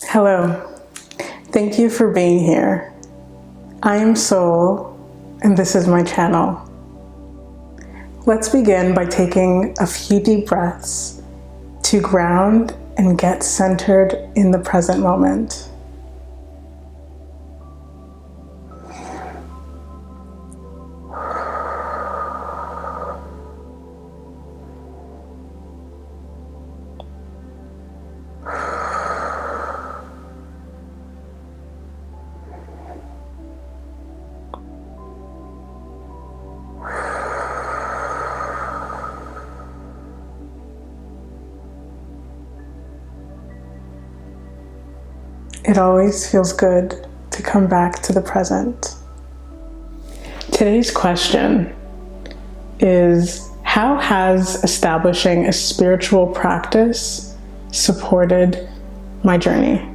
Hello, thank you for being here. I am Soul, and this is my channel. Let's begin by taking a few deep breaths to ground and get centered in the present moment. It always feels good to come back to the present. Today's question is, how has establishing a spiritual practice supported my journey?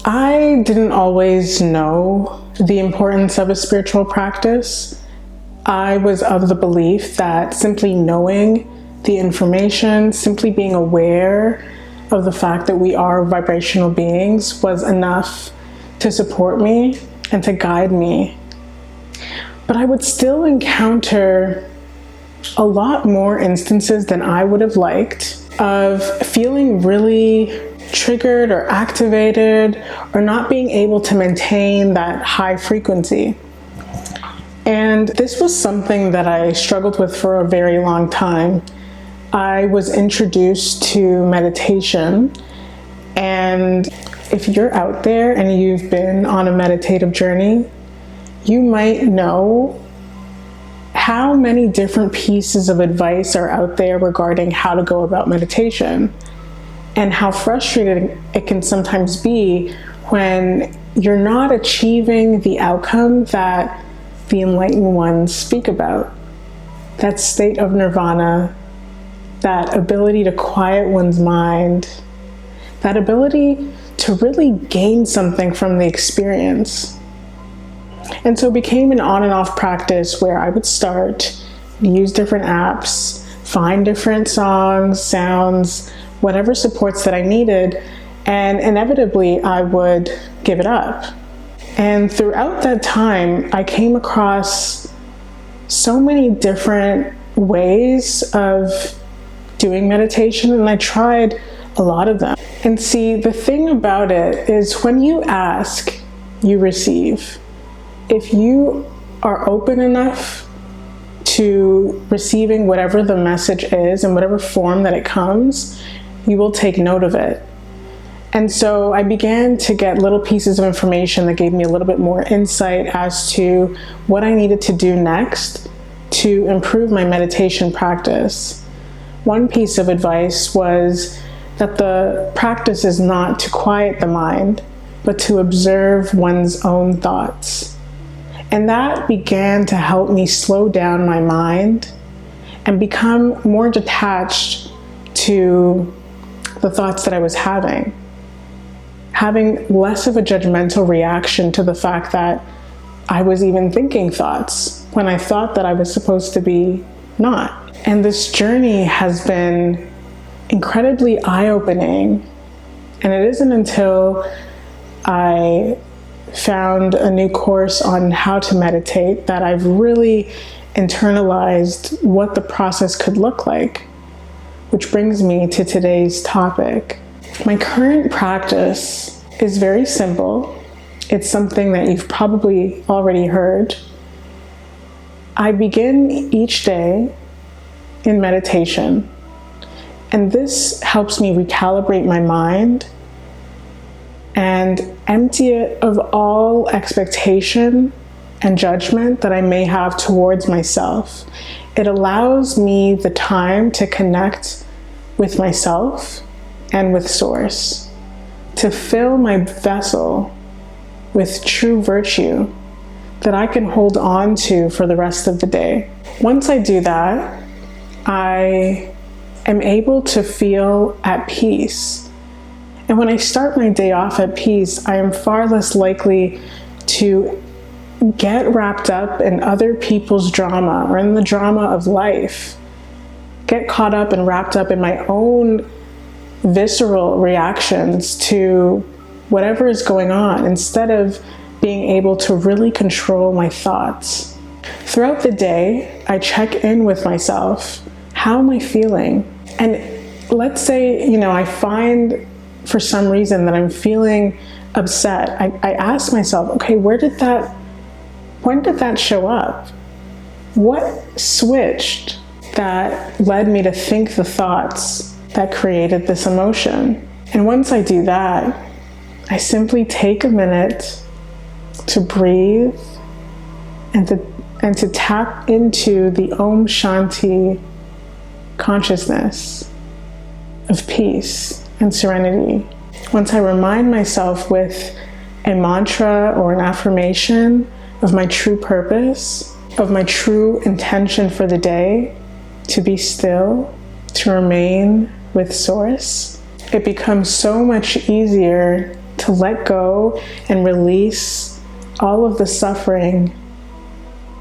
I didn't always know the importance of a spiritual practice. I was of the belief that simply knowing the information, simply being aware of the fact that we are vibrational beings was enough to support me and to guide me. But I would still encounter a lot more instances than I would have liked of feeling really triggered or activated or not being able to maintain that high frequency. And this was something that I struggled with for a very long time. I was introduced to meditation, and if you're out there and you've been on a meditative journey, you might know how many different pieces of advice are out there regarding how to go about meditation, and how frustrating it can sometimes be when you're not achieving the outcome that the enlightened ones speak about. That state of nirvana, that ability to quiet one's mind, that ability to really gain something from the experience. And so it became an on and off practice where I would start, use different apps, find different songs, sounds, whatever supports that I needed, and inevitably I would give it up. And throughout that time, I came across so many different ways of doing meditation, and I tried a lot of them. And see, the thing about it is when you ask, you receive. If you are open enough to receiving whatever the message is in whatever form that it comes, you will take note of it. And so I began to get little pieces of information that gave me a little bit more insight as to what I needed to do next to improve my meditation practice. One piece of advice was that the practice is not to quiet the mind, but to observe one's own thoughts. And that began to help me slow down my mind and become more detached to the thoughts that I was having less of a judgmental reaction to the fact that I was even thinking thoughts when I thought that I was supposed to be not. And this journey has been incredibly eye-opening. And it isn't until I found a new course on how to meditate that I've really internalized what the process could look like. Which brings me to today's topic. My current practice is very simple. It's something that you've probably already heard. I begin each day in meditation, and this helps me recalibrate my mind and empty it of all expectation and judgment that I may have towards myself. It allows me the time to connect with myself and with Source, to fill my vessel with true virtue that I can hold on to for the rest of the day. Once I do that, I am able to feel at peace. And when I start my day off at peace, I am far less likely to get wrapped up in other people's drama or in the drama of life, get caught up and wrapped up in my own visceral reactions to whatever is going on, instead of being able to really control my thoughts. Throughout the day, I check in with myself. How am I feeling? And let's say, I find for some reason that I'm feeling upset. I ask myself, okay, when did that show up? What switched that led me to think the thoughts that created this emotion? And once I do that, I simply take a minute to breathe and to tap into the Om Shanti consciousness of peace and serenity. Once I remind myself with a mantra or an affirmation of my true purpose, of my true intention for the day, to be still, to remain with Source, it becomes so much easier to let go and release all of the suffering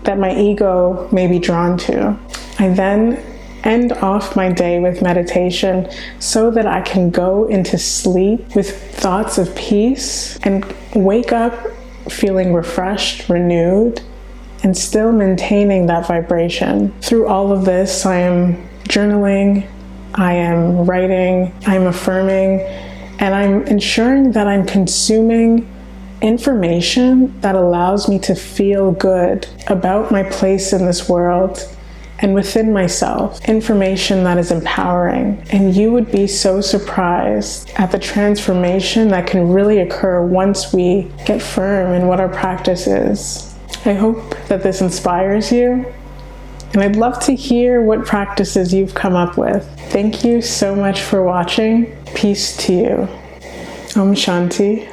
that my ego may be drawn to. I then end off my day with meditation so that I can go into sleep with thoughts of peace and wake up feeling refreshed, renewed, and still maintaining that vibration. Through all of this, I am journaling, I am writing, I'm affirming, and I'm ensuring that I'm consuming information that allows me to feel good about my place in this world and within myself, information that is empowering. And you would be so surprised at the transformation that can really occur once we get firm in what our practice is. I hope that this inspires you, and I'd love to hear what practices you've come up with. Thank you so much for watching. Peace to you. Om Shanti.